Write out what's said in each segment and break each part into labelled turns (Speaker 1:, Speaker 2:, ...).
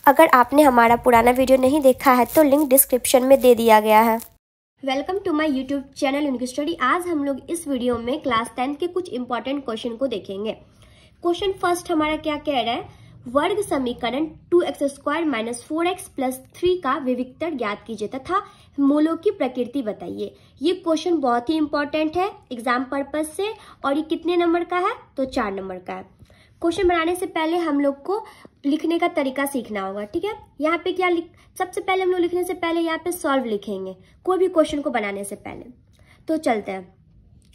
Speaker 1: अगर आपने हमारा पुराना वीडियो नहीं देखा है तो लिंक डिस्क्रिप्शन में दे दिया गया है। Welcome to my YouTube channel unique study. आज हम लोग इस वीडियो में क्लास 10 के कुछ इंपॉर्टेंट क्वेश्चन को देखेंगे। क्वेश्चन फर्स्ट हमारा क्या कह रहा है, वर्ग समीकरण 2x² - 4x + 3 का विविक्तर ज्ञात कीजिए तथा मूलों की प्रकृति बताइए। ये क्वेश्चन बहुत ही इंपॉर्टेंट है एग्जाम पर्पज से और ये कितने नंबर का है तो 4 नंबर का है। क्वेश्चन बनाने से पहले हम लोग को लिखने का तरीका सीखना होगा, ठीक है। यहाँ पे क्या सबसे पहले हम लोग लिखने से पहले यहाँ पे सॉल्व लिखेंगे कोई भी क्वेश्चन को बनाने से पहले। तो चलते हैं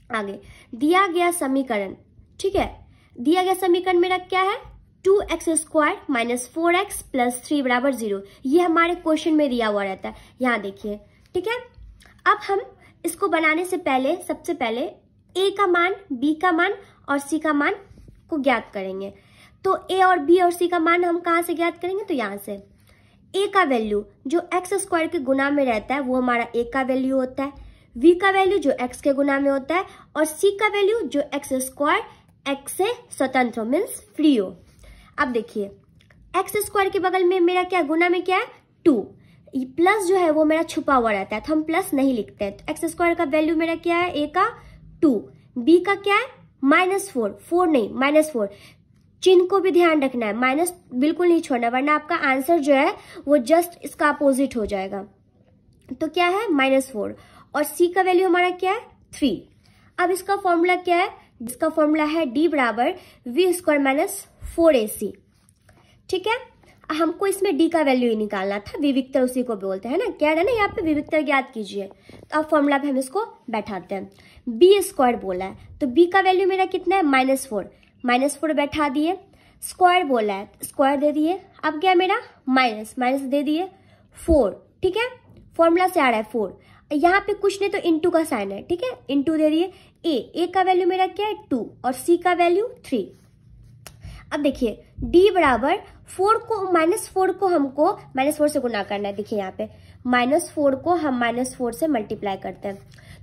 Speaker 1: आगे। दिया गया समीकरण, ठीक है, दिया गया समीकरण मेरा क्या है 2x² - 4x + 3 = 0। ये हमारे क्वेश्चन में दिया हुआ रहता है, यहाँ देखिए, ठीक है। अब हम इसको बनाने से पहले सबसे पहले a का मान, b का मान और c का मान को ज्ञात करेंगे। तो a और b और c का मान हम कहाँ से ज्ञात करेंगे तो यहाँ से। a का वैल्यू जो x² के गुना में रहता है वो हमारा a का वैल्यू होता है, v का वैल्यू जो x के गुना में होता है और c का वैल्यू जो x² x से स्वतंत्र हो, मीन्स फ्री हो। अब देखिए x² के बगल में मेरा क्या गुना में क्या है 2, प्लस जो है वो मेरा छुपा हुआ रहता है तो हम प्लस नहीं लिखते हैं। तो x² का वैल्यू मेरा क्या है a का 2, b का क्या है -4, 4 नहीं -4। चिन्ह को भी ध्यान रखना है, माइनस बिल्कुल नहीं छोड़ना वरना आपका आंसर जो है वो जस्ट इसका अपोजिट हो जाएगा। तो क्या है -4 और c का वैल्यू हमारा क्या है 3। अब इसका फॉर्मूला क्या है, इसका फॉर्मूला है d = v² - 4ac, ठीक है। हमको इसमें d का वैल्यू ही निकालना था, विविक्तर उसी को बोलते हैं ना, कह रहे हैं ना यहाँ पे विविक्तर ज्ञात कीजिए। तो अब फॉर्मूला पे हम इसको बैठाते हैं। b² बोला है तो b का वैल्यू मेरा कितना है -4, -4 बैठा दिए, स्क्वायर बोला है स्क्वायर दे दिए। अब क्या मेरा माइनस दे दिए 4, ठीक है। फॉर्मूला से आ रहा है 4, यहाँ पे कुछ नहीं तो इंटू का साइन है, ठीक है, इंटू दे दिए। a का वैल्यू मेरा क्या है 2 और c का वैल्यू 3। अब देखिए d = 4 को हमको -4 से गुना करना है। देखिए यहाँ पे -4 को हम -4 से मल्टीप्लाई करते हैं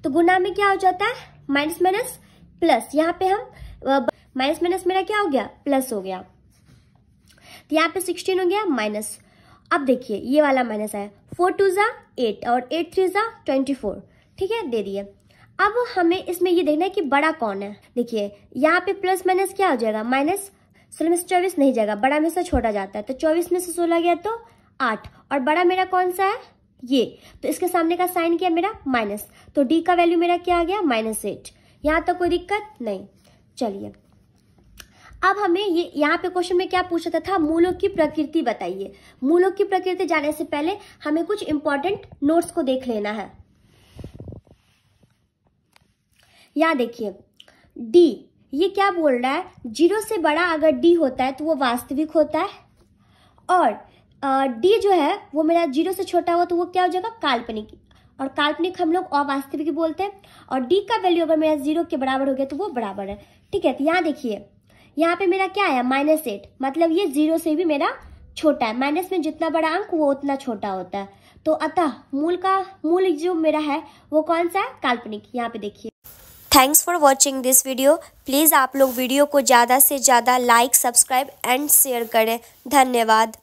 Speaker 1: तो गुना में क्या हो जाता है माइनस माइनस प्लस। यहाँ पे हम माइनस माइनस मेरा क्या हो गया प्लस हो गया, तो यहाँ पे 16 हो गया माइनस। अब देखिए ये वाला माइनस है, 4 2 = 8 और 8 3 = 24, ठीक है, दे दिए। अब हमें इसमें ये देखना है कि बड़ा कौन है। देखिए यहाँ पे प्लस माइनस क्या हो जाएगा माइनस, 16 में से 24 नहीं जाएगा, बड़ा में से छोटा जाता है तो 24 में से 16 गया तो 8 और बड़ा मेरा कौन सा है ये, तो इसके सामने का साइन क्या मेरा माइनस, तो d का वैल्यू मेरा क्या आ गया -8। यहाँ तक कोई दिक्कत नहीं। चलिए अब हमें ये यहाँ पे क्वेश्चन में क्या पूछा था, मूलों की प्रकृति बताइए। मूलों की प्रकृति जाने से पहले हमें कुछ इंपॉर्टेंट नोट्स को देख लेना है। यहाँ देखिए d, ये क्या बोल रहा है 0 से बड़ा अगर d होता है तो वो वास्तविक होता है और d जो है वो मेरा 0 से छोटा हुआ तो वो क्या हो जाएगा काल्पनिक, और काल्पनिक हम लोग अवास्तविक बोलते हैं। और d का वैल्यू अगर मेरा 0 के बराबर हो गया तो वो बराबर है, ठीक है। तो यहाँ देखिए यहाँ पे मेरा क्या आया -8, मतलब ये 0 से भी मेरा छोटा है, माइनस में जितना बड़ा अंक वो उतना छोटा होता है। तो अतः मूल जो मेरा है वो कौन सा है काल्पनिक। यहाँ पे देखिए। Thanks for watching this video. Please आप लोग वीडियो को ज़्यादा से ज़्यादा लाइक, सब्सक्राइब एंड शेयर करें। धन्यवाद।